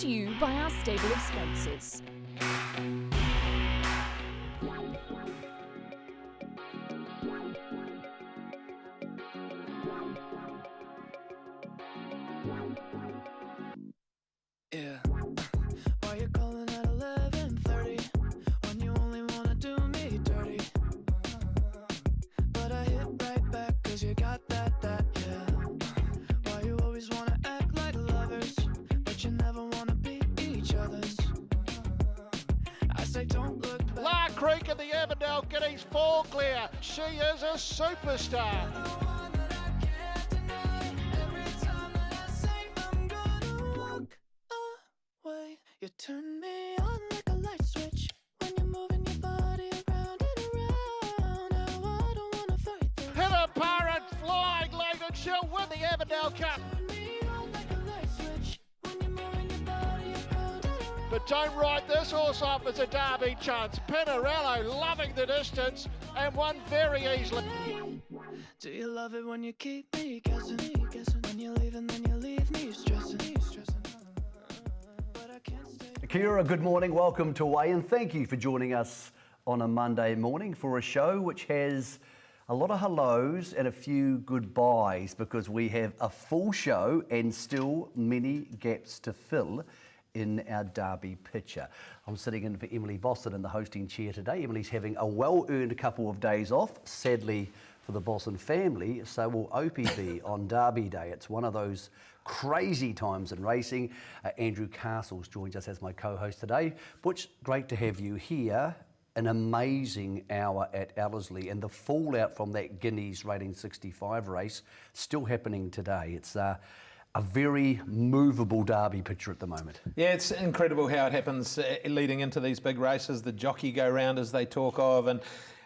to you by our stable of sponsors. Yeah. Why you calling at 11:30 when you only wanna do me dirty? But I hit right back 'cause you got that, yeah. Why you always wanna act like lovers, but you never wanna be each other's? I say don't look back. La Creek and the Avondale Guineas fall clear. She is a superstar. You turn me on like a light switch when you're moving your body around and around. Now I don't wanna fight this. Hit a parrot flying late and she'll win the Avondale Cup. Turn me on like a light switch when you're moving your body around and around. But don't write this horse off as a derby chance. Pinarello loving the distance and won very easily. Do you love it when you keep me guessing? When you leave and then you leave me stressing. But I can't stay. Kia ora, good morning, welcome to Away, and thank you for joining us on a Monday morning for a show which has a lot of hellos and a few goodbyes because we have a full show and still many gaps to fill in our derby picture. I'm sitting in for Emily Bosson in the hosting chair today. Emily's having a well-earned couple of days off, sadly for the Bosson family, so will Opie be on Derby Day. It's one of those crazy times in racing. Andrew Castles joins us as my co-host today. Butch, great to have you here. An amazing hour at Ellerslie, and the fallout from that Guineas rating 65 race still happening today. It's a very movable derby picture at the moment. Yeah, it's incredible how it happens leading into these big races. The jockey go round as they talk of, and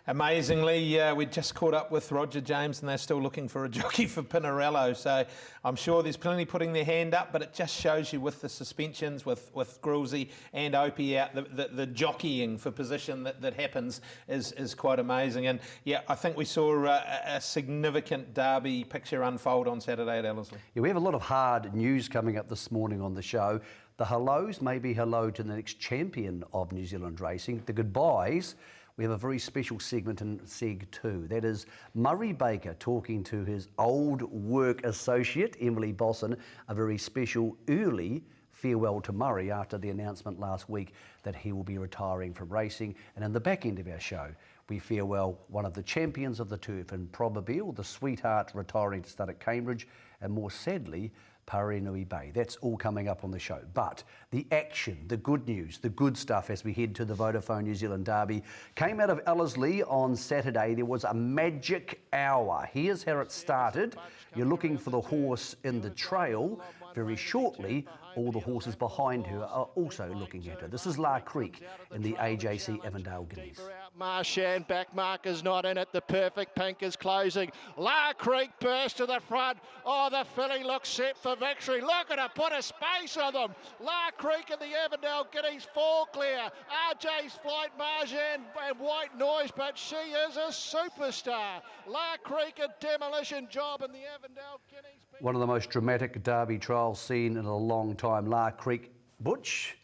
amazingly, we just caught up with Roger James and they're still looking for a jockey for Pinarello. So I'm sure there's plenty putting their hand up, but it just shows you with the suspensions, with Grulsey and Opie out, the jockeying for position that happens is quite amazing. And yeah, I think we saw a significant derby picture unfold on Saturday at Ellerslie. Yeah, we have a lot of hard news coming up this morning on the show. The hellos may be hello to the next champion of New Zealand racing. The goodbyes, we have a very special segment in Seg 2. That is Murray Baker talking to his old work associate, Emily Bosson, a very special early farewell to Murray after the announcement last week that he will be retiring from racing. And in the back end of our show, we farewell one of the champions of the turf in Probabeel, the sweetheart retiring to start at Cambridge, and more sadly, Parenui Bay. That's all coming up on the show. But the action, the good news, the good stuff as we head to the Vodafone New Zealand Derby came out of Ellerslie on Saturday. There was a magic hour. Here's how it started. You're looking for the horse in the trail. Very shortly, all the horses behind her are also looking at her. This is La Creek in the AJC Avondale Guineas. Marchand, back marker's not in it. The perfect pink is closing. La Creek burst to the front. Oh, the filly looks set for victory. Look at her put a space on them. La Creek and the Avondale Guineas fall clear. RJ's Flight, Marchand and White Noise, but she is a superstar. La Creek, a demolition job in the Avondale Guineas. One of the most dramatic derby trials seen in a long time. La Creek, Butch,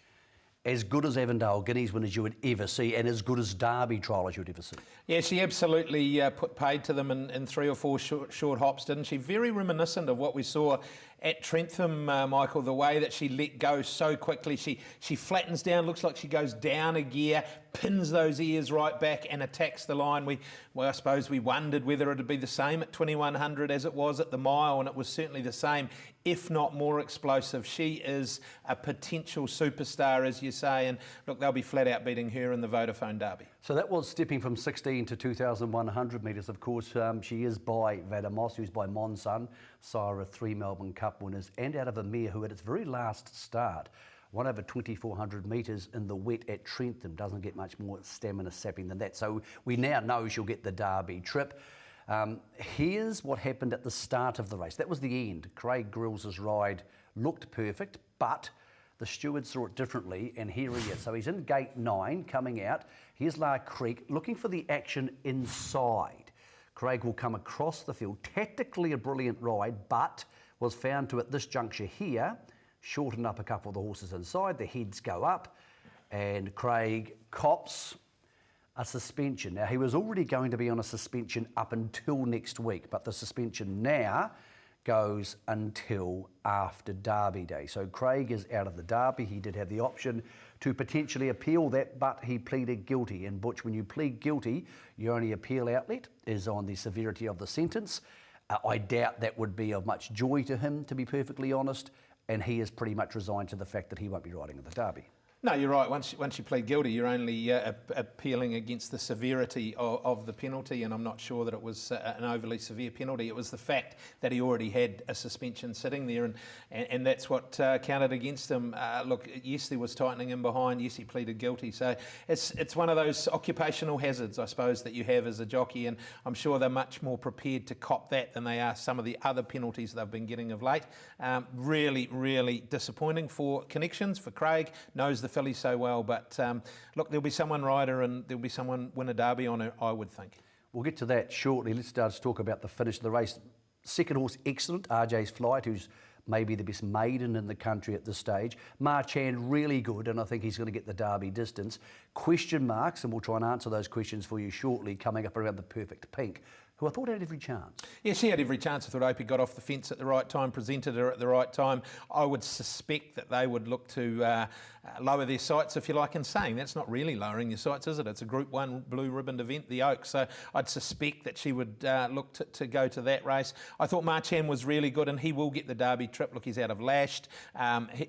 as good as Avondale Guineas winners you would ever see, and as good as derby trial as you would ever see. Yeah, she absolutely put paid to them in 3 or 4 short hops, didn't she? Very reminiscent of what we saw at Trentham, Michael, the way that she let go so quickly. She flattens down, looks like she goes down a gear, pins those ears right back and attacks the line. I suppose we wondered whether it would be the same at 2100 as it was at the mile, and it was certainly the same, if not more explosive. She is a potential superstar, as you say, and look, they'll be flat out beating her in the Vodafone Derby. So that was stepping from 16 to 2,100 metres. Of course, she is by Vadamos, who's by Monsun, sire of 3 Melbourne Cup winners, and out of a mare who at its very last start won over 2,400 metres in the wet at Trentham. Doesn't get much more stamina sapping than that. So we now know she'll get the Derby trip. Here's what happened at the start of the race. That was the end. Craig Grylls' ride looked perfect, but the stewards saw it differently, and here he is. So he's in gate 9 coming out. Here's La Creek looking for the action inside. Craig will come across the field. Tactically a brilliant ride, but was found to, at this juncture here, shorten up a couple of the horses inside, the heads go up, and Craig cops a suspension. Now, he was already going to be on a suspension up until next week, but the suspension now goes until after Derby Day. So Craig is out of the Derby. He did have the option to potentially appeal that, but he pleaded guilty. And Butch, when you plead guilty, your only appeal outlet is on the severity of the sentence. I doubt that would be of much joy to him, to be perfectly honest, and he is pretty much resigned to the fact that he won't be riding in the Derby. No, you're right. Once you plead guilty, you're only appealing against the severity of the penalty, and I'm not sure that it was an overly severe penalty. It was the fact that he already had a suspension sitting there, and that's what counted against him. Look, yes, there was tightening in behind. Yes, he pleaded guilty. So it's one of those occupational hazards, I suppose, that you have as a jockey, and I'm sure they're much more prepared to cop that than they are some of the other penalties they've been getting of late. Really, really disappointing for Connections, for Craig. Knows the filly so well, but look, there'll be someone rider and there'll be someone win a Derby on her, I would think. We'll get to that shortly. Let's start to talk about the finish of the race. Second horse, excellent, RJ's Flight, who's maybe the best maiden in the country at this stage. Marchand, really good, and I think he's going to get the Derby distance. Question marks, and we'll try and answer those questions for you shortly, coming up around the Perfect Pink, who I thought had every chance. Yeah, she had every chance. I thought Opie got off the fence at the right time, presented her at the right time. I would suspect that they would look to lower their sights, if you like, in saying that's not really lowering your sights, is it? It's a Group 1 blue ribboned event, the Oaks, so I'd suspect that she would look to go to that race. I thought Marchand was really good, and he will get the Derby trip. Look, he's out of Lashed.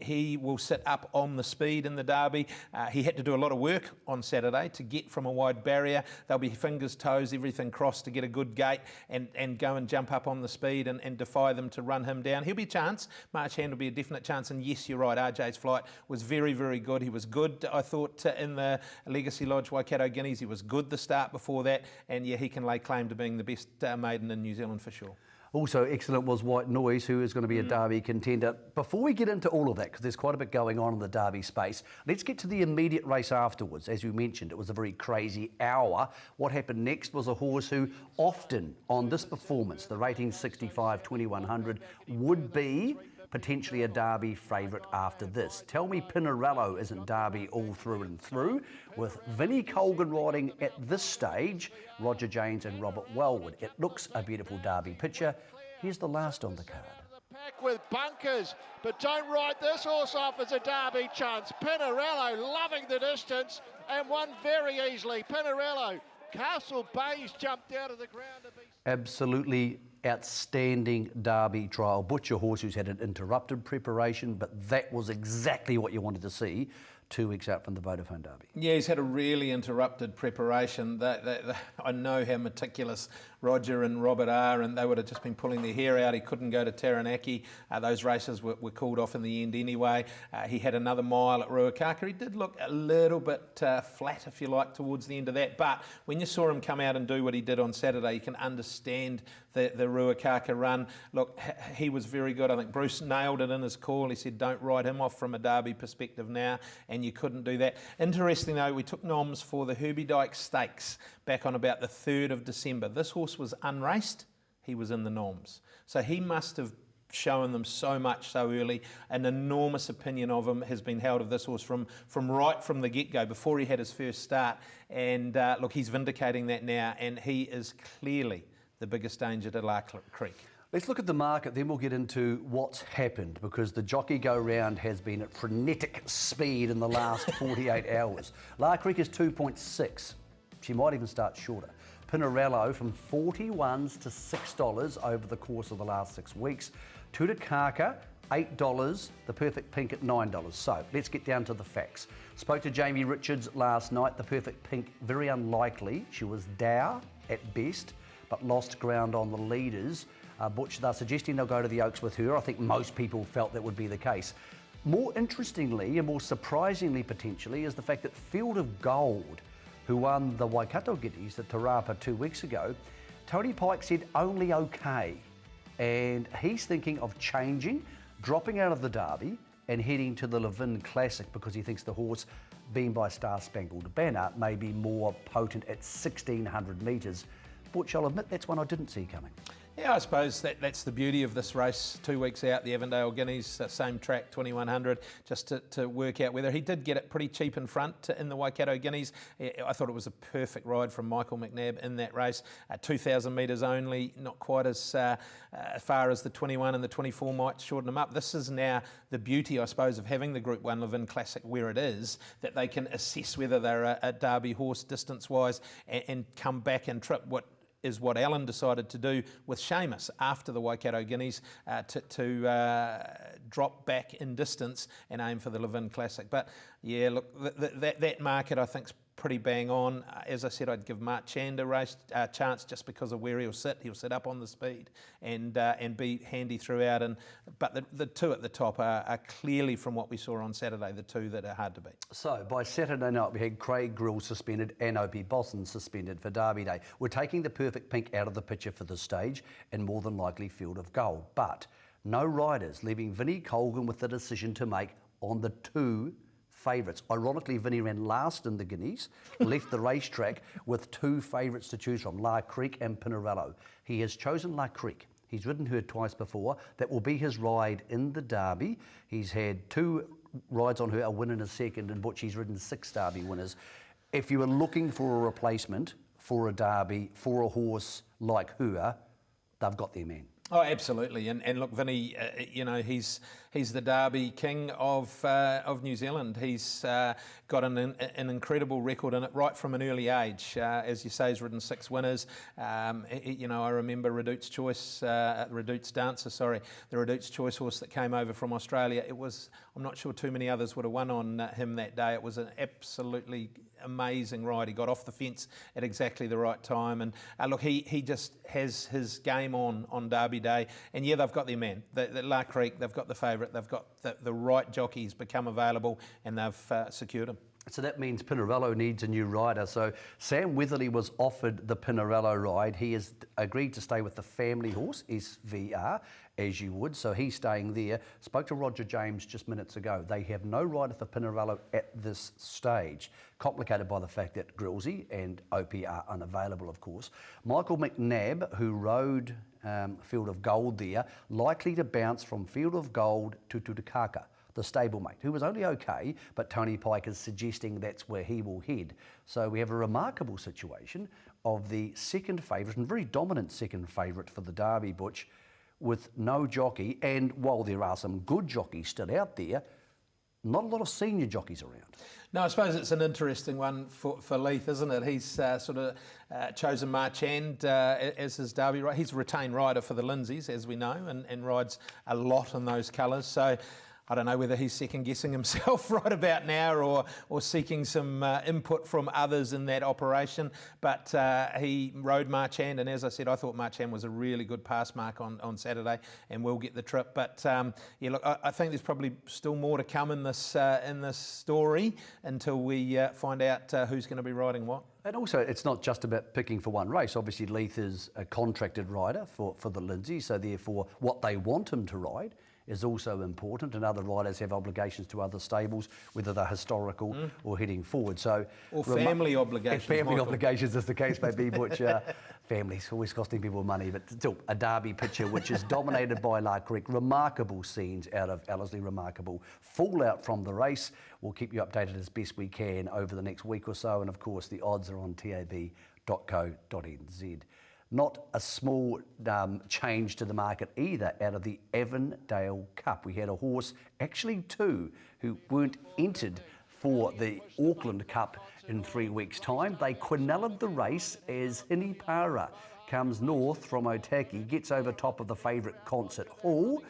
He will sit up on the speed in the Derby. He had to do a lot of work on Saturday to get from a wide barrier. There'll be fingers, toes, everything crossed to get a good gate and go and jump up on the speed and defy them to run him down. He'll be a chance. Marchand will be a definite chance, and yes, you're right, RJ's Flight was very, very good. He was good, I thought, in the Legacy Lodge Waikato Guineas. He was good the start before that, and yeah, he can lay claim to being the best maiden in New Zealand for sure. Also excellent was White Noise, who is going to be a Derby contender. Before we get into all of that, because there's quite a bit going on in the Derby space, let's get to the immediate race afterwards. As you mentioned, it was a very crazy hour. What happened next was a horse who often on this performance, the rating 65-2100, would be potentially a Derby favourite after this. Tell me Pinarello isn't Derby all through and through, with Vinnie Colgan riding at this stage, Roger James and Robert Wellwood. It looks a beautiful Derby picture. Here's the last on the card. Pack with bunkers, but don't write this horse off as a Derby chance. Pinarello loving the distance and won very easily. Pinarello, Castle Bay's jumped out of the ground to be... Absolutely outstanding Derby trial. Butcher horse who's had an interrupted preparation, but that was exactly what you wanted to see 2 weeks out from the Vodafone Derby. Yeah, he's had a really interrupted preparation. I know how meticulous Roger and Robert are, and they would have just been pulling their hair out. He couldn't go to Taranaki. Those races were called off in the end anyway. He had another mile at Ruakaka. He did look a little bit flat, if you like, towards the end of that. But when you saw him come out and do what he did on Saturday, you can understand the Ruakaka run. Look, he was very good. I think Bruce nailed it in his call. He said, don't ride him off from a Derby perspective now, and you couldn't do that. Interesting, though, we took noms for the Herbie Dyke Stakes back on about the 3rd of December. This horse was unraced. He was in the noms. So he must have shown them so much so early. An enormous opinion of him has been held of this horse from right from the get-go, before he had his first start. And look, he's vindicating that now, and he is clearly the biggest danger to La Creek. Let's look at the market, then we'll get into what's happened, because the jockey go-round has been at frenetic speed in the last 48 hours. La Creek is 2.6. She might even start shorter. Pinarello from $41 to $6 over the course of the last 6 weeks. Tutakaka, $8, the Perfect Pink at $9. So let's get down to the facts. Spoke to Jamie Richards last night. The Perfect Pink, very unlikely. She was dour at best, but lost ground on the leaders. Butch, they're suggesting they'll go to the Oaks with her. I think most people felt that would be the case. More interestingly and more surprisingly potentially is the fact that Field of Gold, who won the Waikato Guineas at Te Rapa 2 weeks ago, Tony Pike said only okay. And he's thinking of changing, dropping out of the Derby and heading to the Levin Classic, because he thinks the horse, being by Star Spangled Banner, may be more potent at 1,600 metres. Butch, I'll admit that's one I didn't see coming. Yeah, I suppose that's the beauty of this race. 2 weeks out, the Avondale Guineas, same track, 2100, just to work out whether he did get it pretty cheap in front in the Waikato Guineas. I thought it was a perfect ride from Michael McNabb in that race. 2,000 metres only, not quite as far as the 21 and the 24 might shorten them up. This is now the beauty, I suppose, of having the Group 1 Levin Classic where it is, that they can assess whether they're a Derby horse distance-wise and come back and trip what Alan decided to do with Seamus after the Waikato Guineas to drop back in distance and aim for the Levin Classic. But yeah, look, that market I think's pretty bang on. As I said, I'd give Mark Chand a chance just because of where he'll sit. He'll sit up on the speed and be handy throughout. But the two at the top are clearly, from what we saw on Saturday, the two that are hard to beat. So by Saturday night we had Craig Grill suspended and Opie Bosson suspended for Derby Day. We're taking the Perfect Pink out of the picture for this stage and more than likely Field of Gold. But no riders, leaving Vinnie Colgan with the decision to make on the two favourites. Ironically, Vinnie ran last in the Guineas, left the racetrack with two favourites to choose from, La Creek and Pinarello. He has chosen La Creek. He's ridden her twice before. That will be his ride in the Derby. He's had two rides on her, a win and a second, and Butch, he's ridden 6 Derby winners. If you were looking for a replacement for a Derby, for a horse like her, they've got their man. Oh, absolutely, and look, Vinnie, he's the Derby king of New Zealand. He's got an incredible record in it right from an early age. As you say, he's ridden 6 winners. I remember Redout's Dancer, the Redout's Choice horse that came over from Australia. I'm not sure too many others would have won on him that day. It was an absolutely amazing ride. He got off the fence at exactly the right time, and look, he just has his game on Derby Day. And yeah, they've got their man. The La Creek, they've got the favourite, they've got the right jockeys become available, and they've secured him. So that means Pinarello needs a new rider. So Sam Weatherly was offered the Pinarello ride. He has agreed to stay with the family horse, SVR, as you would. So he's staying there. Spoke to Roger James just minutes ago. They have no rider for Pinarello at this stage. Complicated by the fact that Grillsy and Opie are unavailable, of course. Michael McNabb, who rode Field of Gold there, likely to bounce from Field of Gold to Tutukaka, the stablemate, who was only okay, but Tony Pike is suggesting that's where he will head. So we have a remarkable situation of the second favourite, and very dominant second favourite for the Derby, Butch, with no jockey, and while there are some good jockeys still out there, not a lot of senior jockeys around. No, I suppose it's an interesting one for Leith, isn't it? He's chosen Marchand as his Derby rider. He's a retained rider for the Lindsays, as we know, and rides a lot in those colours. So I don't know whether he's second-guessing himself right about now or seeking some input from others in that operation. But he rode Marchand, and as I said, I thought Marchand was a really good pass mark on Saturday and will get the trip. But yeah, look, I think there's probably still more to come in this story until we find out who's going to be riding what. And also, it's not just about picking for one race. Obviously, Leith is a contracted rider for the Lindsay, so therefore what they want him to ride is also important, and other riders have obligations to other stables, whether they're historical or heading forward. So, or family obligations. Family obligations, as the case may be, which families always costing people money, but still a Derby picture which is dominated by La Creek. Remarkable scenes out of Ellerslie, remarkable fallout from the race. We'll keep you updated as best we can over the next week or so, and of course the odds are on tab.co.nz. Not a small change to the market either out of the Avondale Cup. We had a horse, actually 2, who weren't entered for the Auckland Cup in 3 weeks' time. They quineled the race as Hinipara comes north from Otaki, gets over top of the favourite Concert Hall,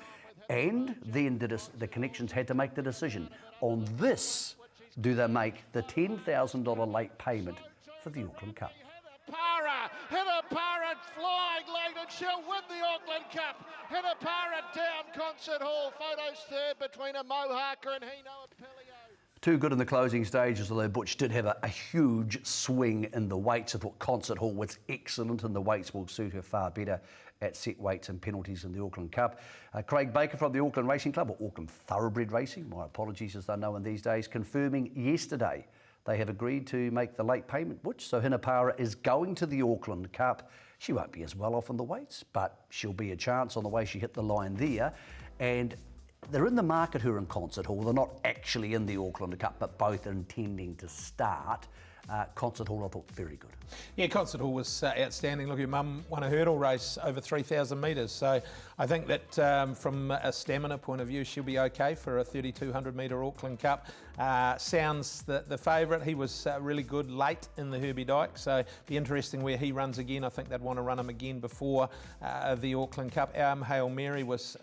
and then the connections had to make the decision. On this, do they make the $10,000 late payment for the Auckland Cup? Hinipara flying late, and she'll win the Auckland Cup. Hinipara down Concert Hall. Photos third between a Mohawker and Hino Apelio. Too good in the closing stages, although Butch did have a huge swing in the weights. I thought Concert Hall was excellent, and the weights will suit her far better at set weights and penalties in the Auckland Cup. Craig Baker from the Auckland Racing Club, or Auckland Thoroughbred Racing, my apologies as they're known these days, confirming yesterday They have agreed to make the late payment, Butch, so Hinapara is going to the Auckland Cup. She won't be as well off on the weights, but she'll be a chance on the way she hit the line there. And they're in the market, her and Concert Hall. They're not actually in the Auckland Cup, but both are intending to start. Concert Hall, I thought, very good. Yeah, Concert Hall was outstanding. Look, your mum won a hurdle race over 3,000 metres. So I think that from a stamina point of view, she'll be okay for a 3,200 metre Auckland Cup. Sounds the favourite. He was really good late in the Herbie Dyke. So it'll be interesting where he runs again. I think they'd want to run him again before the Auckland Cup. Hail Mary was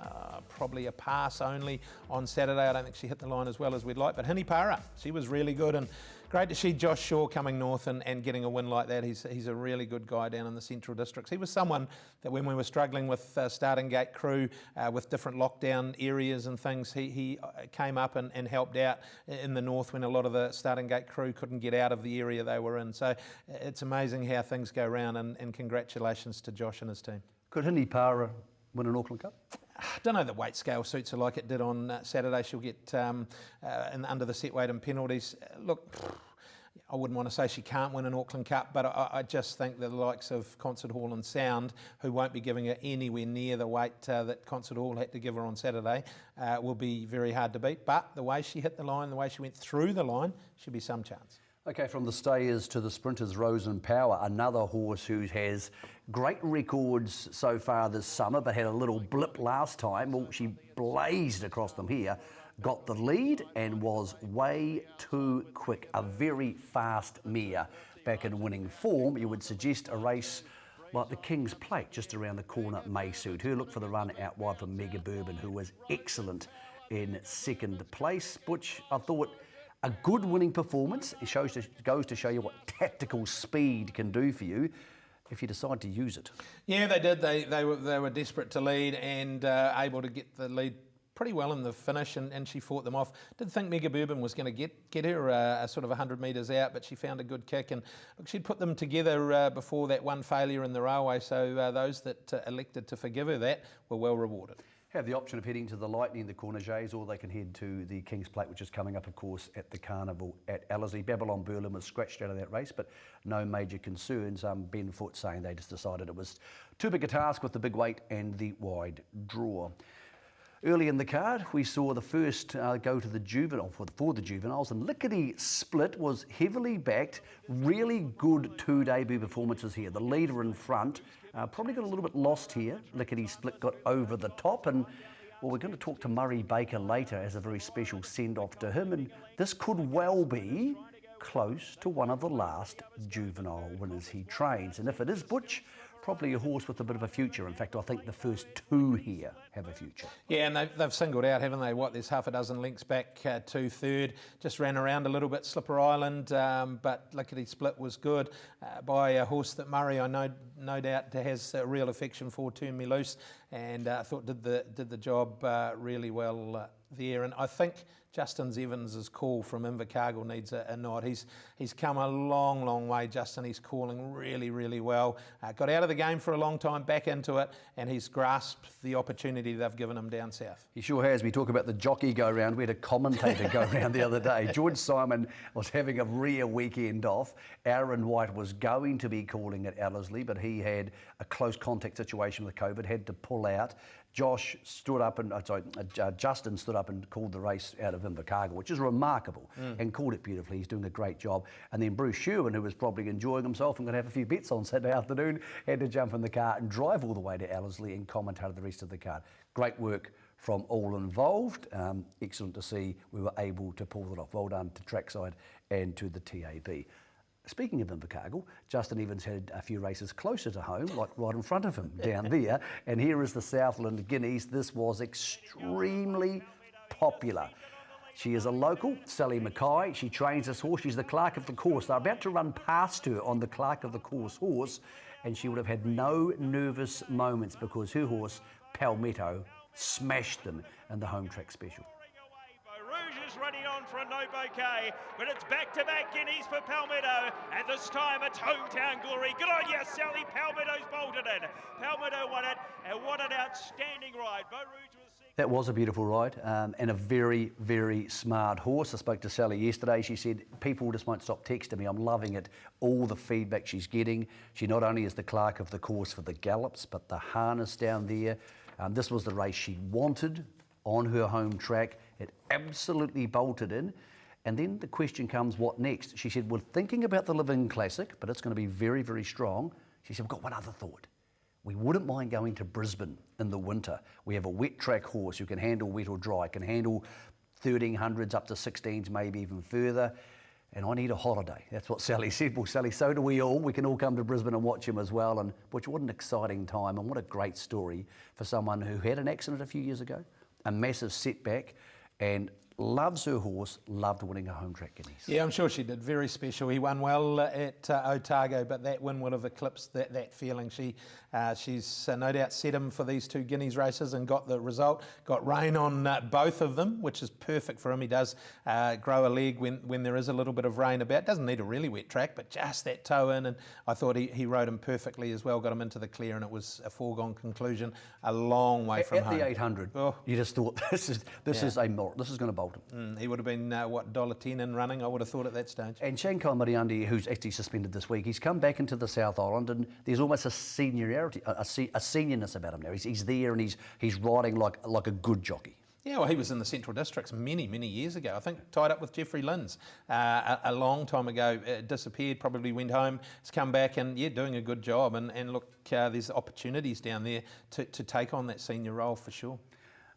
probably a pass only on Saturday. I don't think she hit the line as well as we'd like. But Hinapara, she was really good. And great to see Josh Shaw coming north and getting a win like that. He's a really good guy down in the Central Districts. He was someone that when we were struggling with starting gate crew, with different lockdown areas and things, he came up and helped out in the north when a lot of the starting gate crew couldn't get out of the area they were in. So it's amazing how things go round, and congratulations to Josh and his team. Could Hinapara win an Auckland Cup? I don't know the weight scale suits her like it did on Saturday. She'll get under the set weight and penalties. Look, I wouldn't want to say she can't win an Auckland Cup, but I just think that the likes of Concert Hall and Sound, who won't be giving her anywhere near the weight that Concert Hall had to give her on Saturday, will be very hard to beat. But the way she hit the line, the way she went through the line, should be some chance. Okay, from the stayers to the sprinters, Rose and Power, another horse who has great records so far this summer, but had a little blip last time. Well, she blazed across them here, got the lead and was way too quick. A very fast mare back in winning form. You would suggest a race like the King's Plate just around the corner may suit her. Look for the run out wide from Mega Bourbon, who was excellent in second place. Butch, I thought, a good winning performance. It goes to show you what tactical speed can do for you if you decide to use it. Yeah, they did. They were desperate to lead and able to get the lead pretty well in the finish, and she fought them off. Didn't think Mega Bourbon was going to get her a sort of 100 metres out, but she found a good kick, and look, she'd put them together before that one failure in the railway, so those that elected to forgive her that were well rewarded. Have the option of heading to the Lightning, the Corniges, or they can head to the King's Plate, which is coming up, of course, at the Carnival at Ellerslie. Babylon Berlin was scratched out of that race, but no major concerns. Ben Foot saying they just decided it was too big a task with the big weight and the wide draw. Early in the card, we saw the first go to the juvenile for the juveniles, and Lickety Split was heavily backed. Really good two debut performances here. The leader in front probably got a little bit lost here. Lickety Split got over the top, and well, we're going to talk to Murray Baker later as a very special send-off to him, and this could well be close to one of the last juvenile winners he trains. And if it is Butch, probably a horse with a bit of a future. In fact, I think the first two here have a future. Yeah, and they've singled out, haven't they? There's half a dozen links back to third. Just ran around a little bit, Slipper Island, but Lickety Split was good by a horse that Murray, I no doubt, has a real affection for, Turn Me Loose, and I thought did the job really well there. And I think Justin Evans' call from Invercargill needs a nod. He's come a long way, Justin. He's calling really, really well. Got out of the game for a long time, back into it, and he's grasped the opportunity they've given him down south. He sure has. We talk about the jockey go-round. We had a commentator go-round the other day. George Simon was having a rear weekend off. Aaron White was going to be calling at Ellerslie, but he had a close contact situation with COVID, had to pull out. Justin stood up and called the race out of Invercargill, which is remarkable, and called it beautifully. He's doing a great job. And then Bruce Sherwin, who was probably enjoying himself and going to have a few bets on Saturday afternoon, had to jump in the car and drive all the way to Ellerslie and commentate the rest of the card. Great work from all involved. Excellent to see we were able to pull it off. Well done to Trackside and to the TAB. Speaking of Invercargill, Justin Evans had a few races closer to home, like right in front of him down there. And here is the Southland Guineas. This was extremely popular. She is a local, Sally Mackay. She trains this horse. She's the clerk of the course. They're about to run past her on the clerk of the course horse, and she would have had no nervous moments because her horse, Palmetto, smashed them in the home track special. Rouge is running on for a no bouquet, but it's back-to-back guineas for Palmetto, and this time it's hometown glory. Good on you, Sally. Palmetto's bolted in. Palmetto won it, and what an outstanding ride. Beau Rouge was second. That was a beautiful ride and a very, very smart horse. I spoke to Sally yesterday. She said, people just won't stop texting me. I'm loving it. All the feedback she's getting. She not only is the clerk of the course for the gallops, but the harness down there. This was the race she wanted on her home track. It absolutely bolted in. And then the question comes, what next? She said, we're thinking about the Living Classic, but it's going to be very, very strong. She said, we've got one other thought. We wouldn't mind going to Brisbane in the winter. We have a wet track horse who can handle wet or dry, can handle 1300s up to 16s, maybe even further. And I need a holiday. That's what Sally said. Well, Sally, so do we all. We can all come to Brisbane and watch him as well. And Butch, what an exciting time and what a great story for someone who had an accident a few years ago, a massive setback, and loves her horse, loved winning a home track guineas. Yeah, I'm sure she did. Very special. He won well at Otago, but that win would have eclipsed that feeling. She's no doubt set him for these two guineas races and got the result. Got rain on both of them, which is perfect for him. He does grow a leg when there is a little bit of rain about. Doesn't need a really wet track, but just that toe in. And I thought he rode him perfectly as well. Got him into the clear, and it was a foregone conclusion. A long way from home. At the 800, you just thought this is going to bolt him. He would have been $1.10 in running. I would have thought at that stage. And Shankar Mariandi, who's actually suspended this week, he's come back into the South Island, and there's almost a seniority, a seniorness about him now. He's there, and he's riding like a good jockey. Yeah, well, he was in the Central Districts many, many years ago. I think tied up with Jeffrey Linz a long time ago. Disappeared, probably went home. He's come back and, doing a good job. And look, there's opportunities down there to take on that senior role for sure.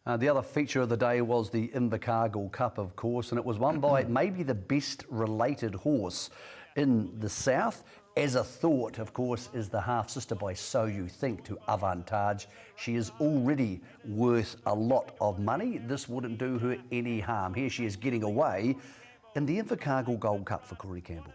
The other feature of the day was the Invercargill Cup, of course, and it was won by maybe the best related horse in the South. As a thought, of course, is the half-sister by So You Think to Avantage. She is already worth a lot of money. This wouldn't do her any harm. Here she is getting away in the Invercargill Gold Cup for Corey Campbell.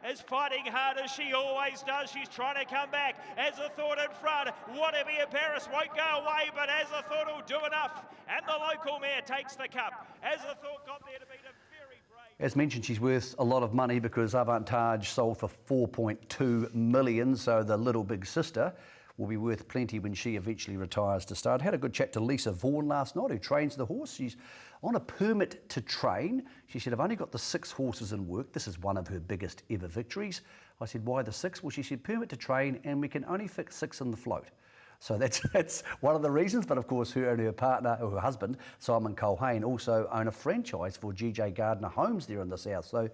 Is fighting hard as she always does. She's trying to come back. As a thought in front, Whatever Paris won't go away, but As a thought will do enough. And the local mare takes the cup. As a thought got there to beat a very brave. As mentioned, she's worth a lot of money because Avantage sold for $4.2 million, so the little big sister will be worth plenty when she eventually retires to start. Had a good chat to Lisa Vaughan last night, who trains the horse. She's on a permit to train. She said, I've only got the 6 horses in work. This is one of her biggest ever victories. I said, why the 6? Well, she said, permit to train, and we can only fit 6 in the float. So that's one of the reasons. But of course, her and her partner, or her husband, Simon Colhane, also own a franchise for GJ Gardner Homes there in the South. So,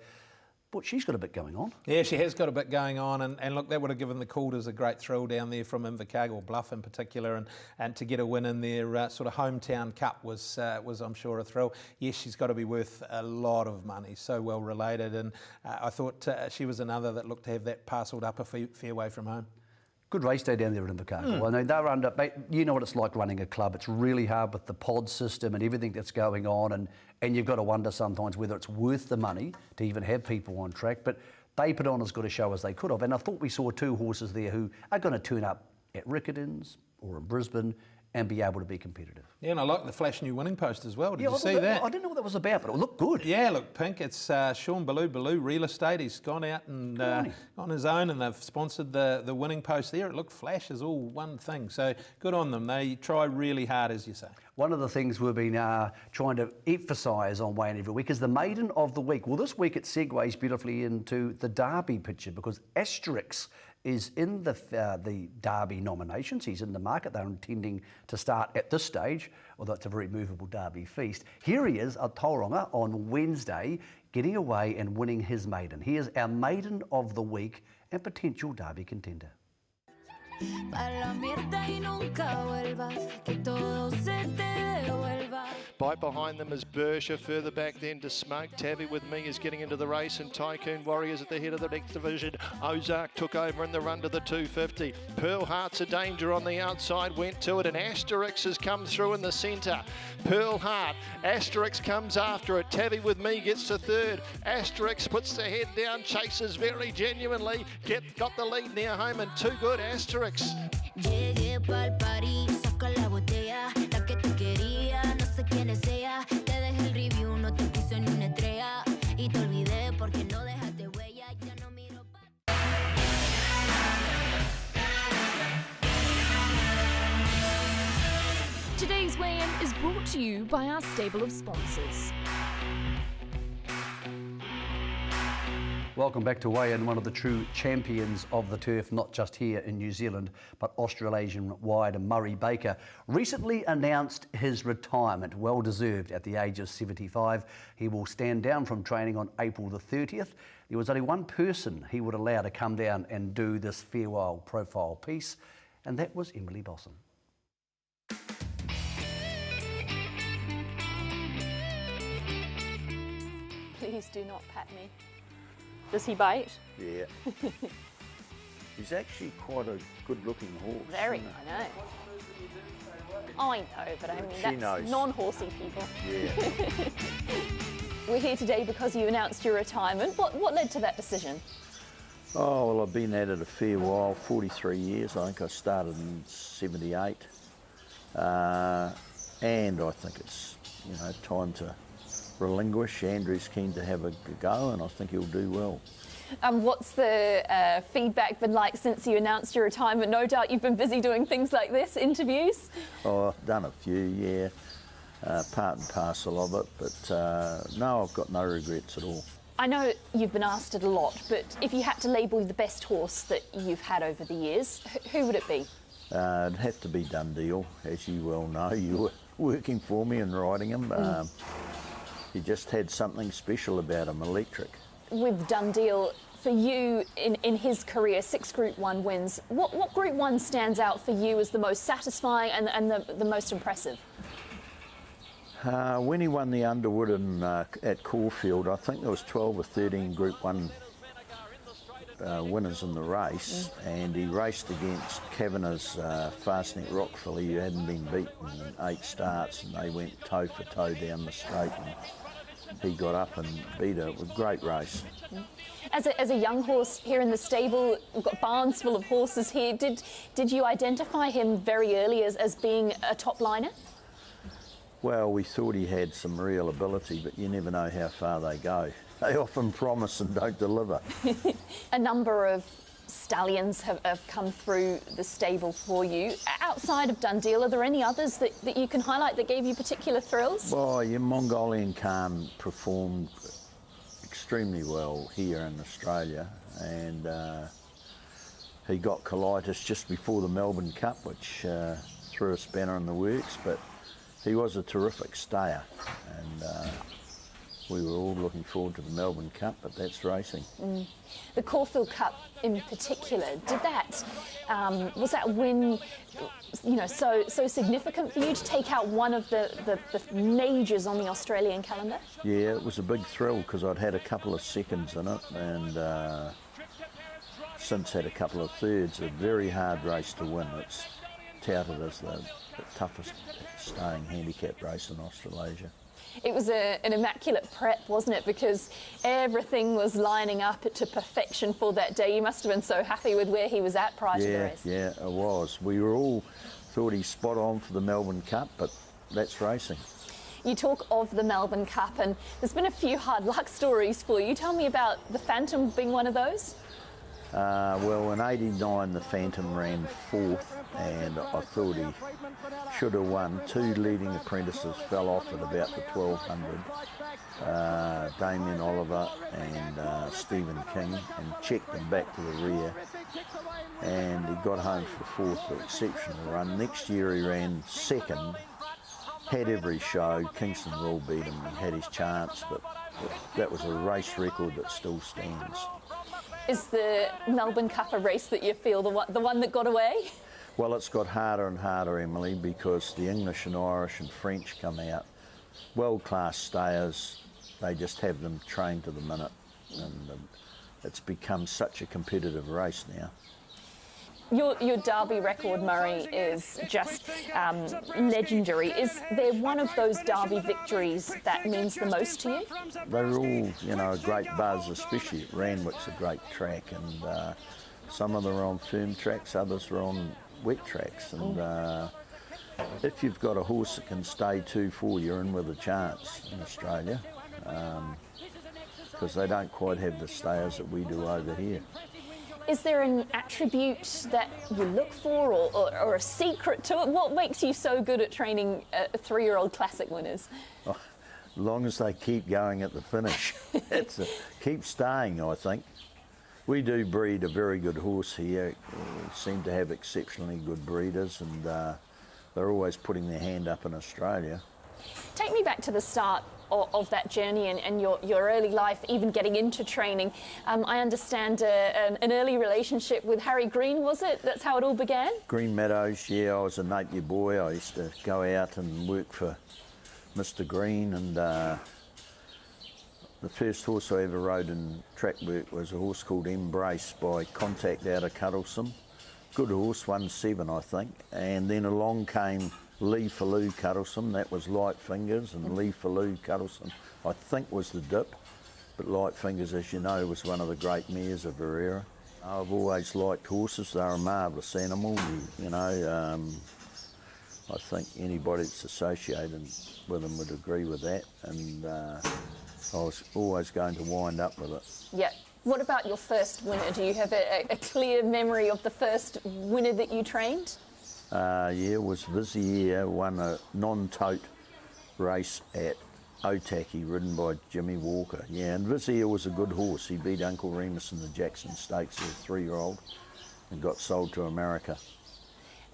but she's got a bit going on. Yeah, she has got a bit going on, and look, that would have given the Coulters a great thrill down there from Invercargill Bluff in particular, and to get a win in their sort of hometown cup was I'm sure a thrill. Yes, she's got to be worth a lot of money, so well related, and I thought she was another that looked to have that parcelled up a fair way from home. Good race day down there at Invercargill. I mean, they were under, you know what it's like running a club. It's really hard with the pod system and everything that's going on, and you've got to wonder sometimes whether it's worth the money to even have people on track. But they put on as good a show as they could have. And I thought we saw 2 horses there who are going to turn up at Riccarton's or in Brisbane and be able to be competitive. Yeah, and I like the flash new winning post as well. Did you see that? I didn't know what that was about, but it looked good. Yeah, look, pink. It's Sean Baloo Real Estate. He's gone out and on his own, and they've sponsored the winning post there. It looked flash as all one thing. So good on them. They try really hard, as you say. One of the things we've been trying to emphasise on Wayne every week is the Maiden of the Week. Well, this week it segues beautifully into the Derby picture because Asterix is in the Derby nominations. He's in the market. They're intending to start at this stage, although it's a very movable Derby feast. Here he is at Tauranga on Wednesday, getting away and winning his maiden. He is our Maiden of the Week and potential Derby contender. Right behind them is Bersha, further back then to Smoke. Tavi with Me is getting into the race, and Tycoon Warriors at the head of the next division. Ozark took over in the run to the 250. Pearl Heart's a danger on the outside, went to it, and Asterix has come through in the centre. Pearl Heart, Asterix comes after it. Tavi with Me gets to third. Asterix puts the head down, chases very genuinely, got the lead near home, and too good Asterix. Llegué pa'l party, saca la botella, la que tú querías, no sé quién es ella, te dejé el review, no te puse Today's weigh-in is brought to you by our stable of sponsors. Welcome back to Weigh-In, one of the true champions of the turf, not just here in New Zealand, but Australasian-wide. Murray Baker recently announced his retirement, well deserved at the age of 75. He will stand down from training on April the 30th. There was only one person he would allow to come down and do this farewell profile piece, and that was Emily Bosson. Please do not pat me. Does he bite? Yeah. He's actually quite a good-looking horse. Very, isn't I know. I know, but I mean, She that's knows. non-horsey people. Yeah. We're here today because you announced your retirement. What led to that decision? Oh, well, I've been at it a fair while, 43 years. I think I started in 78. And I think it's, time to relinquish. Andrew's keen to have a go, and I think he'll do well. What's the feedback been like since you announced your retirement? No doubt you've been busy doing things like this, interviews. Oh, I've done a few, yeah. Part and parcel of it, but no, I've got no regrets at all. I know you've been asked it a lot, but if you had to label the best horse that you've had over the years, who would it be? It'd have to be Dundeel, as you well know. You were working for me and riding him. He just had something special about him, electric. With Dundeel, for you in his career, 6 Group 1 wins. What Group 1 stands out for you as the most satisfying and the most impressive? When he won the Underwood at Caulfield, I think there was 12 or 13 Group 1 winners in the race, and he raced against Kavanagh's Fastneck Rock filly, who hadn't been beaten in 8 starts, and they went toe for toe down the straight, and he got up and beat her. It was a great race. As a young horse here in the stable, we've got barns full of horses here. Did you identify him very early as being a top liner? Well, we thought he had some real ability, but you never know how far they go. They often promise and don't deliver. A number of stallions have come through the stable for you. Outside of Dundeel, are there any others that you can highlight that gave you particular thrills? Well, your Mongolian Khan performed extremely well here in Australia, and he got colitis just before the Melbourne Cup, which threw a spanner in the works, but he was a terrific stayer, and we were all looking forward to the Melbourne Cup, but that's racing. The Caulfield Cup in particular, was that win, so significant for you to take out one of the majors on the Australian calendar? Yeah, it was a big thrill because I'd had a couple of seconds in it, and since had a couple of thirds. A very hard race to win. It's touted as the toughest staying handicap race in Australasia. It was an immaculate prep, wasn't it? Because everything was lining up to perfection for that day. You must have been so happy with where he was at prior to the race. Yeah, it was. We were all thought he's spot on for the Melbourne Cup, but that's racing. You talk of the Melbourne Cup, and there's been a few hard luck stories for you. Tell me about the Phantom being one of those. Well, in '89 the Phantom ran 4th, and I thought he should have won. 2 leading apprentices fell off at about the 1200. Damien Oliver and Stephen King, and checked him back to the rear, and he got home for 4th, an exceptional run. Next year he ran 2nd, had every show. Kingston Rule beat him and had his chance, but that was a race record that still stands. Is the Melbourne Cup a race that you feel the one that got away? Well, it's got harder and harder, Emily, because the English and Irish and French come out. World-class stayers, they just have them trained to the minute, and it's become such a competitive race now. Your Derby record, Murray, is just legendary. Is there one of those Derby victories that means the most to you? They were all, a great buzz, especially at Randwick's a great track, and some of them are on firm tracks, others are on wet tracks, and if you've got a horse that can stay 2-4, you're in with a chance in Australia, because they don't quite have the stayers that we do over here. Is there an attribute that you look for or a secret to it? What makes you so good at training 3-year-old classic winners? Oh, as long as they keep going at the finish. Keep staying, I think. We do breed a very good horse here. We seem to have exceptionally good breeders, and they're always putting their hand up in Australia. Take me back to the start of that journey and your early life, even getting into training. I understand an early relationship with Harry Green, was it? That's how it all began? Green Meadows, yeah, I was a Napier boy. I used to go out and work for Mr. Green, and the first horse I ever rode in track work was a horse called Embrace by Contact out of Cuddlesome. Good horse, won 7 I think, and then along came Lee Faloo Cuddlesome, that was Light Fingers, and Lee Faloo Cuddlesome I think was the dip, but Light Fingers, as you know, was one of the great mares of her era. I've always liked horses, they're a marvellous animal, you know, I think anybody that's associated with them would agree with that, and I was always going to wind up with it. Yeah. What about your first winner? Do you have a clear memory of the first winner that you trained? Yeah, it was Vizier, won a non-tote race at Otaki, ridden by Jimmy Walker. Yeah, and Vizier was a good horse. He beat Uncle Remus in the Jackson Stakes as a 3-year-old and got sold to America.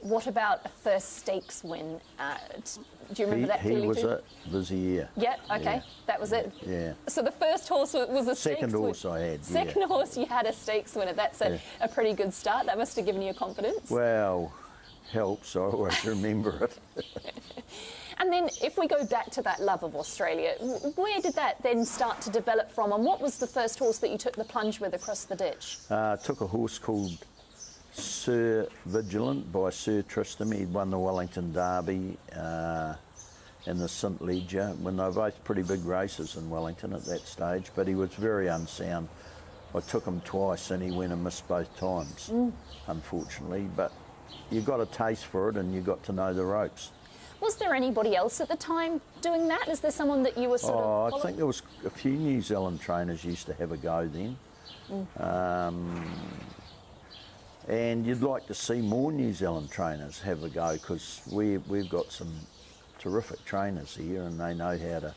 What about a first stakes win? Do you remember that clearly? He was a Vizier. Yeah, okay, yeah. That was it. Yeah. So the first horse was a second horse I had. Second horse you had a stakes winner. That's a pretty good start. That must have given you confidence. Well, helps. I always remember it. And then if we go back to that love of Australia, where did that then start to develop from, and what was the first horse that you took the plunge with across the ditch? Took a horse called Sir Vigilant by Sir Tristram. He'd won the Wellington Derby and the St Leger, when they were both pretty big races in Wellington at that stage, but he was very unsound. I took him twice and he went and missed both times, unfortunately, but you got a taste for it and you got to know the ropes. Was there anybody else at the time doing that? Is there someone that you were sort of following? I think there was a few New Zealand trainers used to have a go then. And you'd like to see more New Zealand trainers have a go, because we've got some terrific trainers here and they know how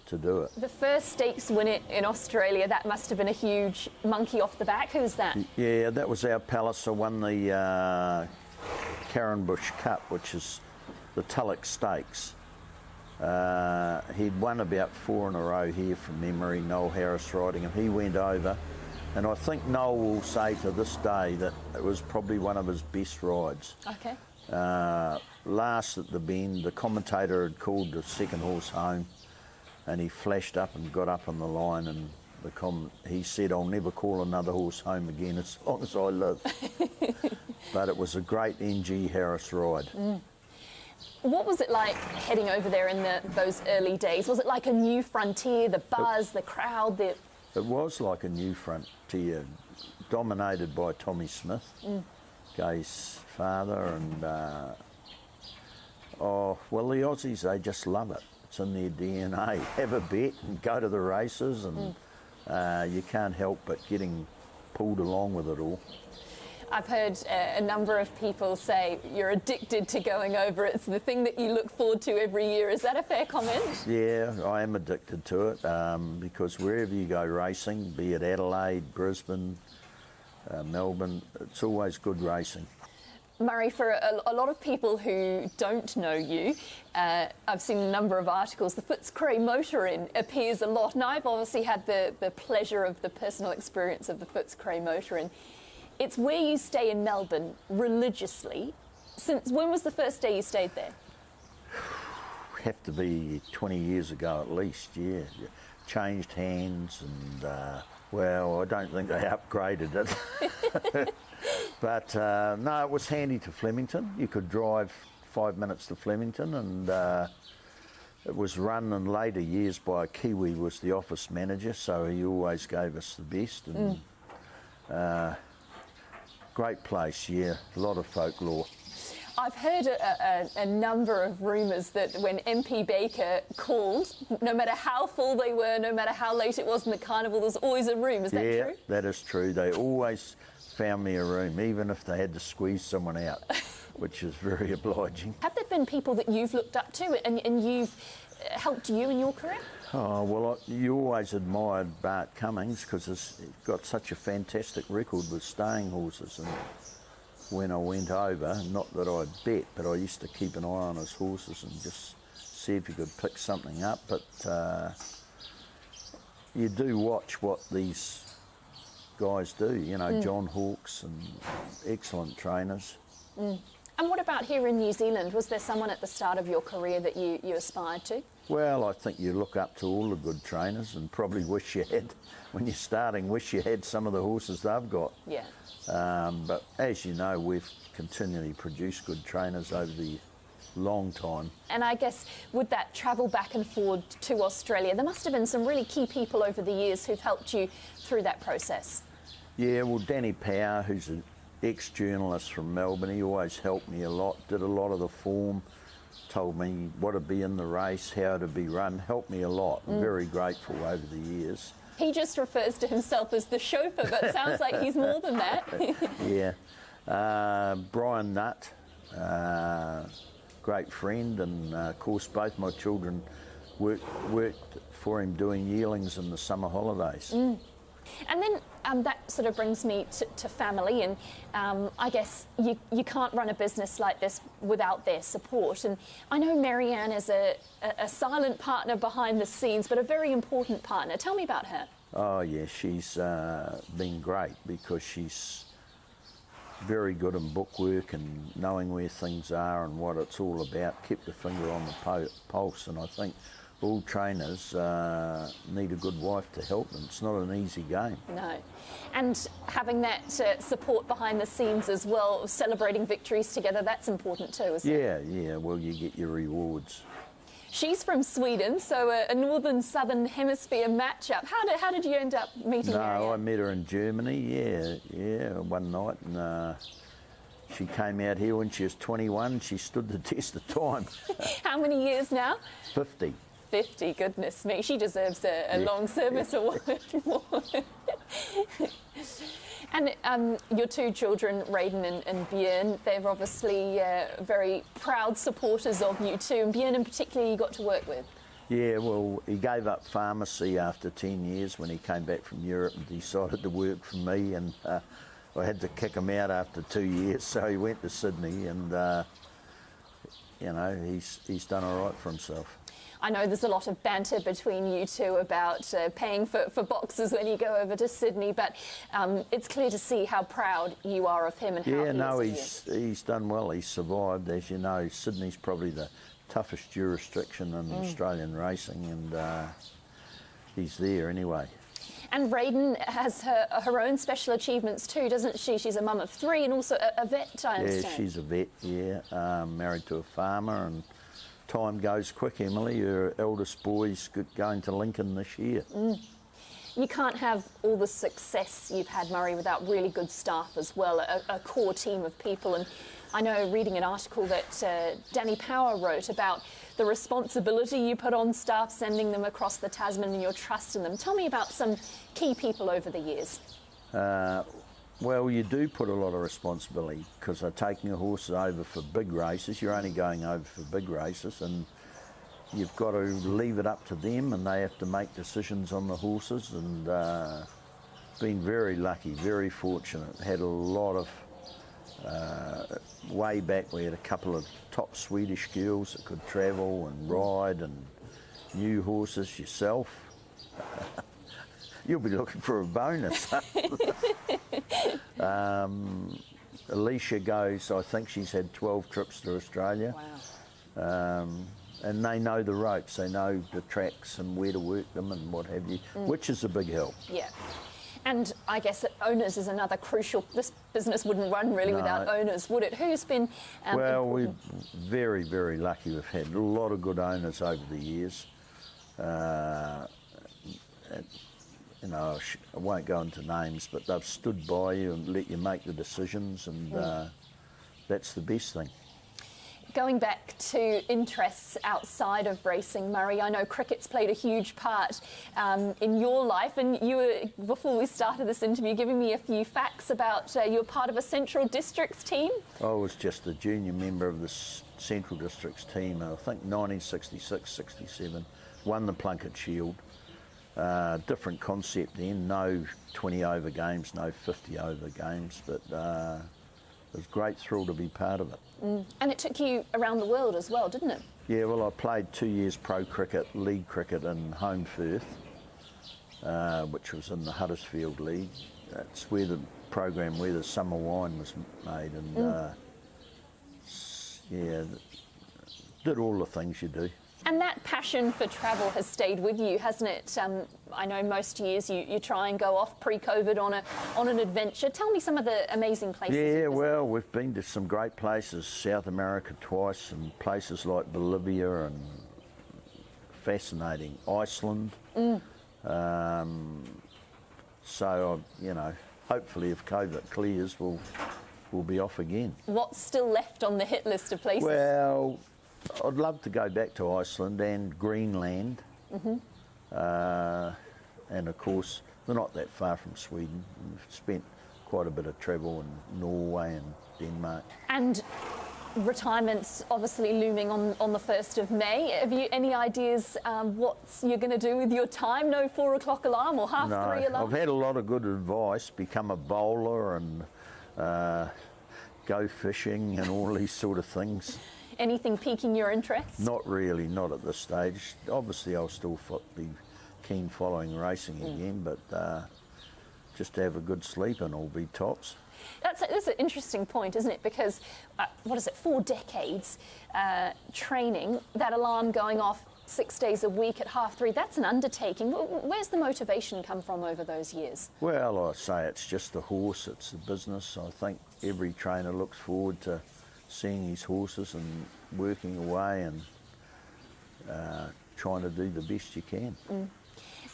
to do it. The first stakes winner in Australia, that must have been a huge monkey off the back. Who's that? Yeah, that was our Palliser, won the Karen Bush Cup, which is the Tulloch Stakes. He'd won about 4 in a row here from memory, Noel Harris riding him. He went over, and I think Noel will say to this day that it was probably one of his best rides. Okay. Last at the bend, the commentator had called the second horse home, and he flashed up and got up on the line, and he said, "I'll never call another horse home again as long as I live." But it was a great N.G. Harris ride. What was it like heading over there in those early days? Was it like a new frontier, the buzz, the crowd? It was like a new frontier, dominated by Tommy Smith, Gay's father, and well, the Aussies, they just love it. It's in their DNA. Have a bet and go to the races, and you can't help but getting pulled along with it all. I've heard a number of people say you're addicted to going over. It's the thing that you look forward to every year. Is that a fair comment? Yeah, I am addicted to it because wherever you go racing, be it Adelaide, Brisbane, Melbourne, it's always good racing. Murray, for a lot of people who don't know you, I've seen a number of articles. The Footscray Motor Inn appears a lot, and I've obviously had the pleasure of the personal experience of the Footscray Motor Inn. It's where you stay in Melbourne religiously. Since when was the first day you stayed there? Have to be 20 years ago at least, yeah. Changed hands and, well, I don't think they upgraded it. But no, it was handy to Flemington. You could drive 5 minutes to Flemington, and it was run in later years by a Kiwi, who was the office manager, so he always gave us the best. And great place, yeah, a lot of folklore. I've heard a number of rumours that when MP Baker called, no matter how full they were, no matter how late it was in the carnival, there's always a room. Is that true? Yeah, that is true. They always found me a room, even if they had to squeeze someone out, which is very obliging. Have there been people that you've looked up to and you've helped you in your career? Oh, well, you always admired Bart Cummings because he's got such a fantastic record with staying horses. And when I went over, not that I'd bet, but I used to keep an eye on his horses and just see if he could pick something up. But you do watch what these guys do, you know, John Hawkes and excellent trainers. And what about here in New Zealand? Was there someone at the start of your career that you aspired to? Well, I think you look up to all the good trainers and probably wish you had, when you're starting, wish you had some of the horses they've got. Yeah. But as you know, we've continually produced good trainers over the long time. And I guess with that travel back and forward to Australia, there must have been some really key people over the years who've helped you through that process. Yeah, well, Danny Power, who's an ex-journalist from Melbourne, he always helped me a lot, did a lot of the form, told me what to be in the race, how to be run, helped me a lot. I'm very grateful over the years. He just refers to himself as the chauffeur, but it sounds like he's more than that. Yeah. Brian Nutt, great friend, and of course both my children worked for him doing yearlings in the summer holidays. And then that sort of brings me to family, and I guess you can't run a business like this without their support. And I know Marianne is a silent partner behind the scenes, but a very important partner. Tell me about her. Oh yeah, she's been great because she's very good in bookwork and knowing where things are and what it's all about, kept the finger on the pulse, and I think all trainers need a good wife to help them. It's not an easy game. No. And having that support behind the scenes as well, celebrating victories together, that's important too, isn't it? Yeah, well, you get your rewards. She's from Sweden, so a northern-southern hemisphere matchup. How did you end up meeting her? No, I met her in Germany, yeah, one night, and she came out here when she was 21. She stood the test of time. How many years now? 50. 50, goodness me. She deserves a long service award. And your two children, Raiden and Björn, they're obviously very proud supporters of you too. And Björn in particular you got to work with. Yeah, well, he gave up pharmacy after 10 years when he came back from Europe and decided to work for me, and I had to kick him out after 2 years, so he went to Sydney, and you know, he's done all right for himself. I know there's a lot of banter between you two about paying for boxes when you go over to Sydney, but it's clear to see how proud you are of him and how he is of you. He's done well. He's survived. As you know, Sydney's probably the toughest jurisdiction in Australian racing, and he's there anyway. And Raiden has her own special achievements too, doesn't she? She's a mum of 3 and also a vet, I understand. Yeah, she's a vet, yeah. Married to a farmer, and time goes quick, Emily. Her eldest boy's going to Lincoln this year. You can't have all the success you've had, Murray, without really good staff as well, a core team of people. And I know reading an article that Danny Power wrote about the responsibility you put on staff, sending them across the Tasman and your trust in them. Tell me about some key people over the years. Well, you do put a lot of responsibility because they're taking your horses over for big races. You're only going over for big races, and you've got to leave it up to them, and they have to make decisions on the horses. And been very lucky, very fortunate. Had a lot of way back we had a couple of top Swedish girls that could travel and ride, and new horses yourself. You'll be looking for a bonus. Alicia goes, I think she's had 12 trips to Australia. Wow. And they know the ropes, they know the tracks and where to work them and what have you, which is a big help. Yeah. And I guess that owners is another crucial, this business wouldn't run really without owners, would it? Who's been well, important? We're very, very lucky. We've had a lot of good owners over the years. You know, I won't go into names, but they've stood by you and let you make the decisions, and that's the best thing. Going back to interests outside of racing, Murray, I know cricket's played a huge part in your life, and you were, before we started this interview, giving me a few facts about you're part of a Central Districts team. I was just a junior member of the Central Districts team, I think 1966-67, won the Plunket Shield. Different concept then, no 20 over games, no 50 over games, but it was a great thrill to be part of it. And it took you around the world as well, didn't it? Yeah, well, I played 2 years pro cricket, league cricket in Home Firth, which was in the Huddersfield League. That's where the program where the summer wine was made, and yeah, did all the things you do. And that passion for travel has stayed with you, hasn't it? I know most years you try and go off pre-COVID on an adventure. Tell me some of the amazing places. Yeah, well, we've been to some great places, South America twice, and places like Bolivia, and fascinating, Iceland. So, you know, hopefully if COVID clears, we'll be off again. What's still left on the hit list of places? Well, I'd love to go back to Iceland and Greenland. And of course, we're not that far from Sweden. We've spent quite a bit of travel in Norway and Denmark. And retirement's obviously looming on the 1st of May. Have you any ideas what you're going to do with your time? No 4 o'clock alarm or half 3 alarm? I've had a lot of good advice, become a bowler and go fishing and all these sort of things. Anything piquing your interest? Not really, not at this stage. Obviously, I'll still be keen following racing again, but just to have a good sleep and all be tops. That's an interesting point, isn't it? Because, 4 decades training, that alarm going off 6 days a week at 3:30, that's an undertaking. Where's the motivation come from over those years? Well, I say it's just the horse, it's the business. I think every trainer looks forward to seeing his horses and working away and trying to do the best you can.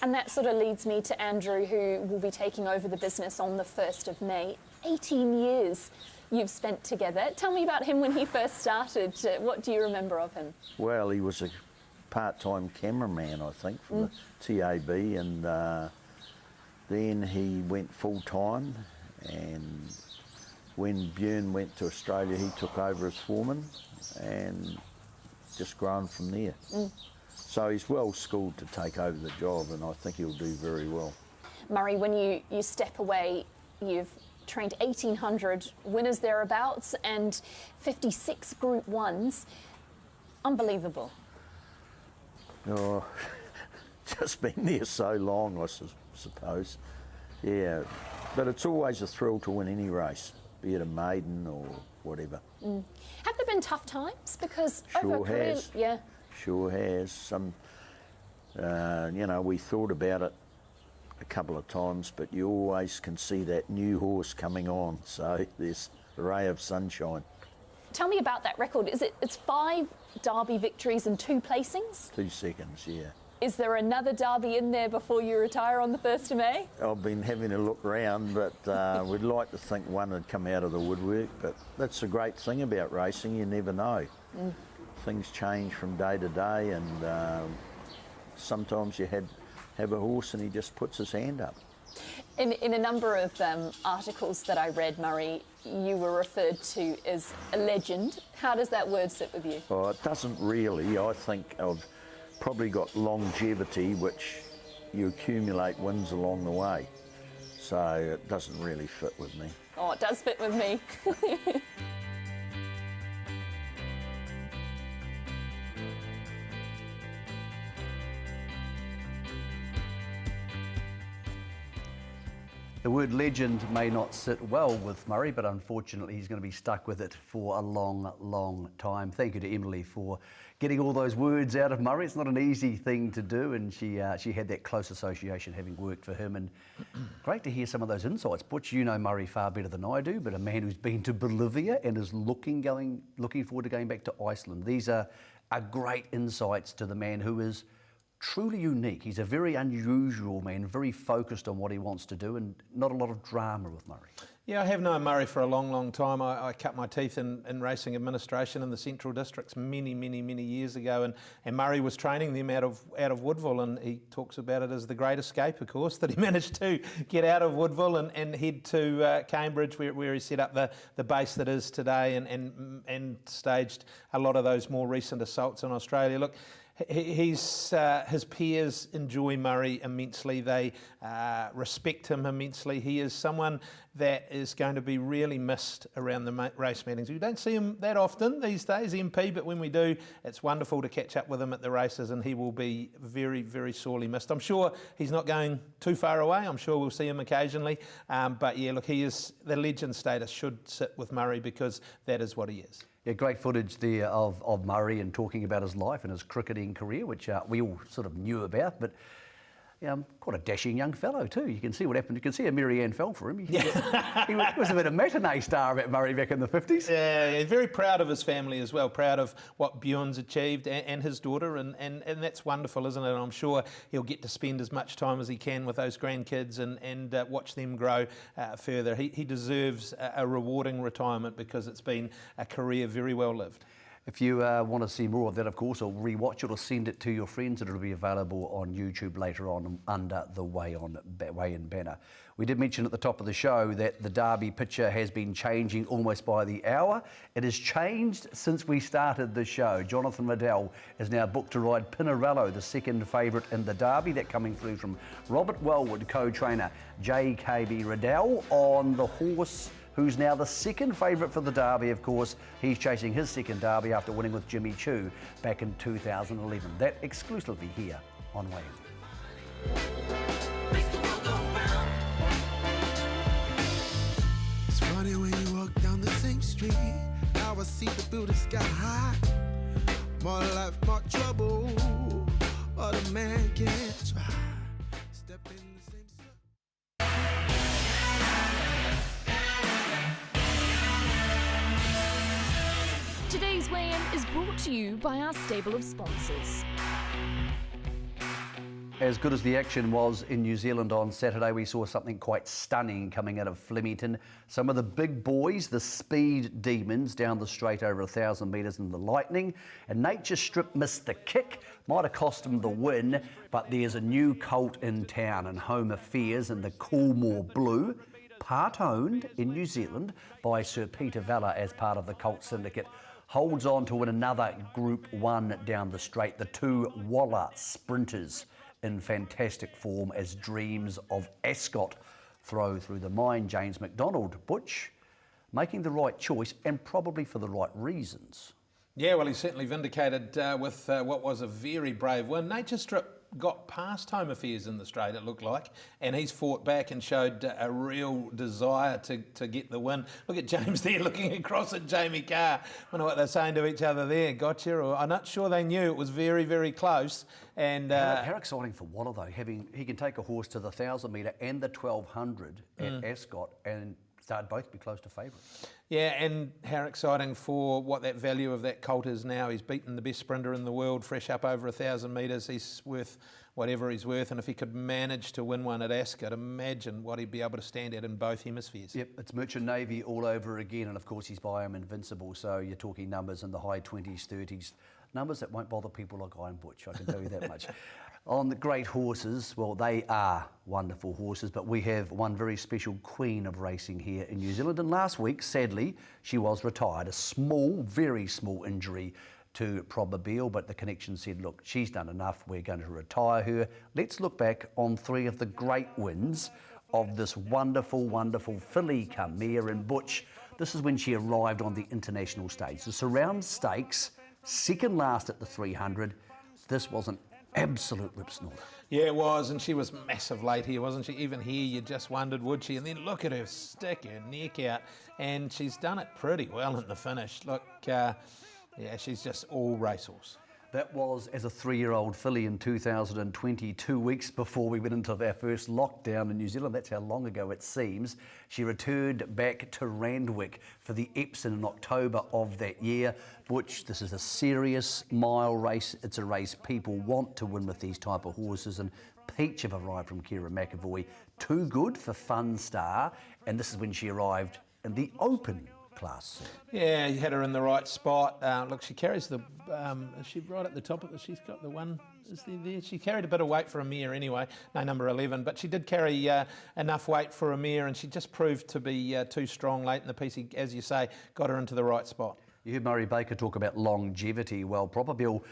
And that sort of leads me to Andrew, who will be taking over the business on the 1st of May. 18 years you've spent together. Tell me about him when he first started. What do you remember of him? Well, he was a part-time cameraman, I think, for the TAB, and then he went full-time, and when Björn went to Australia, he took over as foreman and just grown from there. So he's well schooled to take over the job, and I think he'll do very well. Murray, when you step away, you've trained 1,800 winners thereabouts and 56 Group 1s. Unbelievable. Oh, just been there so long, I suppose. Yeah, but it's always a thrill to win any race, be it a maiden or whatever. Have there been tough times? Because sure over a career, has. yeah. Sure has. Some, you know, we thought about it a couple of times, but you always can see that new horse coming on, so there's a ray of sunshine. Tell me about that record. It's 5 Derby victories and 2 placings? 2 seconds, yeah. Is there another Derby in there before you retire on the 1st of May? I've been having a look around, but we'd like to think one had come out of the woodwork, but that's the great thing about racing, you never know. Things change from day to day, and sometimes you have a horse and he just puts his hand up. In a number of articles that I read, Murray, you were referred to as a legend. How does that word sit with you? Oh, it doesn't really. I think I've probably got longevity, which you accumulate wins along the way. So it doesn't really fit with me. Oh, it does fit with me. The word legend may not sit well with Murray, but unfortunately he's going to be stuck with it for a long, long time. Thank you to Emily for getting all those words out of Murray. It's not an easy thing to do, and she had that close association having worked for him. And great to hear some of those insights. Butch, you know Murray far better than I do, but a man who's been to Bolivia and is looking forward to going back to Iceland. These are great insights to the man who is truly unique. He's a very unusual man, very focused on what he wants to do, and not a lot of drama with Murray. Yeah, I have known Murray for a long, long time. I cut my teeth in racing administration in the Central Districts many years ago, and Murray was training them out of Woodville, and he talks about it as the great escape, of course, that he managed to get out of Woodville and head to Cambridge, where he set up the base that is today, and staged a lot of those more recent assaults in Australia. Look, his peers enjoy Murray immensely. They respect him immensely. He is someone that is going to be really missed around the race meetings. We don't see him that often these days, MP, but when we do, it's wonderful to catch up with him at the races, and he will be very, very sorely missed. I'm sure he's not going too far away. I'm sure we'll see him occasionally. But yeah, look, he is, the legend status should sit with Murray, because that is what he is. Yeah, great footage there of Murray and talking about his life and his cricketing career, which we all sort of knew about, but quite a dashing young fellow too. You can see what happened. You can see how Marianne fell for him. He was a bit of a matinee star about Murray back in the 50s. Yeah, very proud of his family as well, proud of what Bjorn's achieved and his daughter, and that's wonderful, isn't it? And I'm sure he'll get to spend as much time as he can with those grandkids and watch them grow further. He deserves a rewarding retirement, because it's been a career very well lived. If you want to see more of that, of course, or rewatch it or send it to your friends, it'll be available on YouTube later on under the weigh-in banner. We did mention at the top of the show that the Derby picture has been changing almost by the hour. It has changed since we started the show. Jonathan Riddell is now booked to ride Pinarello, the second favourite in the Derby. That coming through from Robert Wellwood, co-trainer JKB Riddell, on the horse who's now the second favourite for the Derby, of course. He's chasing his second Derby after winning with Jimmy Chu back in 2011. That exclusively here on Weigh-In. It's funny when you walk down the same street. Now I see the buildings sky high. More life, more trouble. But a man can't try. Step in the same circle. Today's weigh-in is brought to you by our stable of sponsors. As good as the action was in New Zealand on Saturday, we saw something quite stunning coming out of Flemington. Some of the big boys, the speed demons, down the straight over 1,000 metres in the Lightning. And Nature Strip missed the kick, might have cost him the win, but there's a new colt in town, and home affairs in the Coolmore Blue, part owned in New Zealand by Sir Peter Vella as part of the Colt Syndicate, holds on to win another Group 1 down the straight. The two Walla sprinters in fantastic form as Dreams of Ascot throw through the mind. James McDonald, Butch, making the right choice and probably for the right reasons. Yeah, well, he's certainly vindicated with what was a very brave win. Nature Strip got past Home Affairs in the straight, it looked like, and he's fought back and showed a real desire to get the win. Look at James there looking across at Jamie Carr. I wonder what they're saying to each other there. Gotcha, or I'm not sure they knew. It was very, very close. And how exciting for Waller though, he can take a horse to the 1,000 metre and the 1,200 at Ascot and start both be close to favourite. Yeah, and how exciting for what that value of that colt is now. He's beaten the best sprinter in the world, fresh up over 1,000 metres. He's worth whatever he's worth, and if he could manage to win one at Ascot, imagine what he'd be able to stand at in both hemispheres. Yep, it's Merchant Navy all over again, and of course he's Biome Invincible, so you're talking numbers in the high 20s, 30s, numbers that won't bother people like I and Butch, I can tell you that much. On the great horses, well, they are wonderful horses, but we have one very special queen of racing here in New Zealand. And last week, sadly, she was retired. A small, very small injury to Probabile, but the connection said, look, she's done enough, we're going to retire her. Let's look back on three of the great wins of this wonderful, wonderful filly come mare. And Butch, this is when she arrived on the international stage. The Surround Stakes, second last at the 300. This was an absolute rip snorter. Yeah, it was, and she was massive late here, wasn't she? Even here, you just wondered, would she? And then look at her stick her neck out, and she's done it pretty well in the finish. Look, yeah, she's just all racehorse. That was as a 3-year-old filly in 2020, 2 weeks before we went into our first lockdown in New Zealand. That's how long ago it seems. She returned back to Randwick for the Epsom in October of that year. Butch, this is a serious mile race. It's a race people want to win with these type of horses, and Peach have arrived from Kira McAvoy too good for Fun Star, and this is when she arrived in the open class. Yeah, you had her in the right spot. Look, she carries the, is she right at the top of the, she's got the one, is there? She carried a bit of weight for a mare anyway, no, number 11, but she did carry enough weight for a mare, and she just proved to be too strong late in the piece. He, as you say, got her into the right spot. You heard Murray Baker talk about longevity. Well, Properbill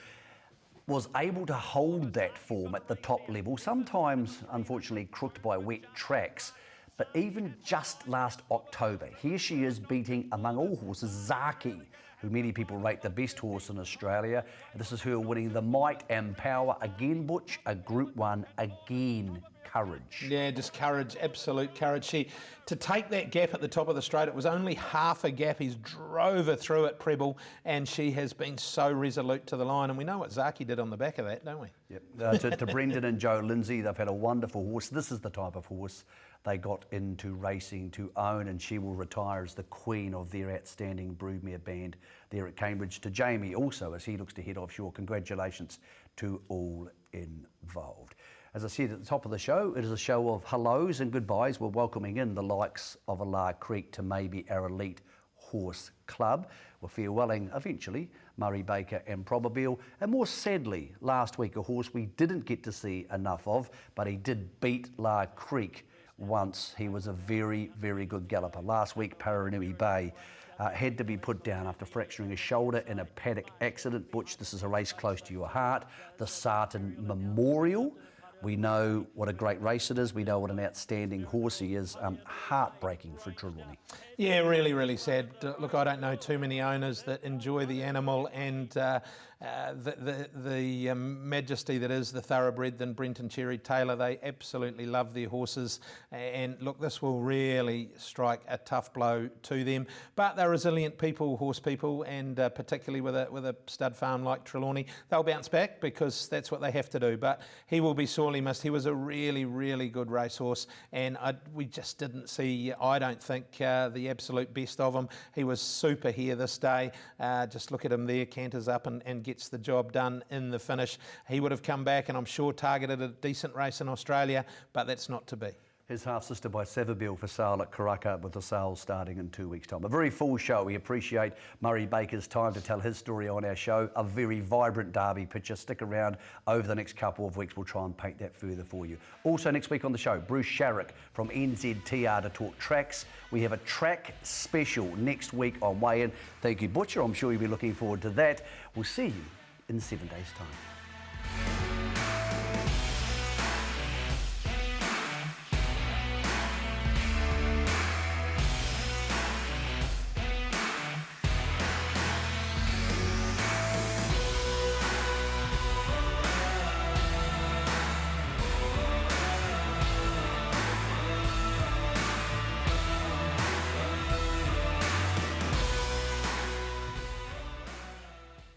was able to hold that form at the top level, sometimes, unfortunately, crooked by wet tracks. But even just last October, here she is beating, among all horses, Zaki, who many people rate the best horse in Australia. This is her winning the Might and Power again, Butch, a Group 1 again. Courage. Yeah, just courage, absolute courage. To take that gap at the top of the straight, it was only half a gap. He's drove her through at Preble, and she has been so resolute to the line. And we know what Zaki did on the back of that, don't we? Yep. To Brendan and Joe Lindsay, they've had a wonderful horse. This is the type of horse they got into racing to own, and she will retire as the queen of their outstanding broodmare band there at Cambridge. To Jamie also, as he looks to head offshore, congratulations to all involved. As I said at the top of the show, it is a show of hellos and goodbyes. We're welcoming in the likes of Alar Creek to maybe our elite horse club. We're farewelling, eventually, Murray Baker and Properbill. And more sadly, last week, a horse we didn't get to see enough of, but he did beat La Creek once. He was a very, very good galloper. Last week, Paranui Bay had to be put down after fracturing his shoulder in a paddock accident. Butch, this is a race close to your heart, the Sarton Memorial. We know what a great race it is. We know what an outstanding horse he is. Heartbreaking for Trelawney. Yeah, really, really sad. Look, I don't know too many owners that enjoy the animal and the majesty that is the thoroughbred than Brent and Cherry Taylor. They absolutely love their horses, and look, this will really strike a tough blow to them. But they're resilient people, horse people, and particularly with a stud farm like Trelawney, they'll bounce back because that's what they have to do. But he will be sorely missed. He was a really, really good racehorse, and we just didn't see, I don't think, the absolute best of him. He was super here this day. Just look at him there, canters up and gets the job done in the finish. He would have come back and I'm sure targeted a decent race in Australia, but that's not to be. His half-sister by Savabeel for sale at Karaka, with the sales starting in 2 weeks' time. A very full show. We appreciate Murray Baker's time to tell his story on our show. A very vibrant Derby picture. Stick around over the next couple of weeks. We'll try and paint that further for you. Also next week on the show, Bruce Sharrock from NZTR to talk tracks. We have a track special next week on Weigh In. Thank you, Butcher. I'm sure you'll be looking forward to that. We'll see you in 7 days' time.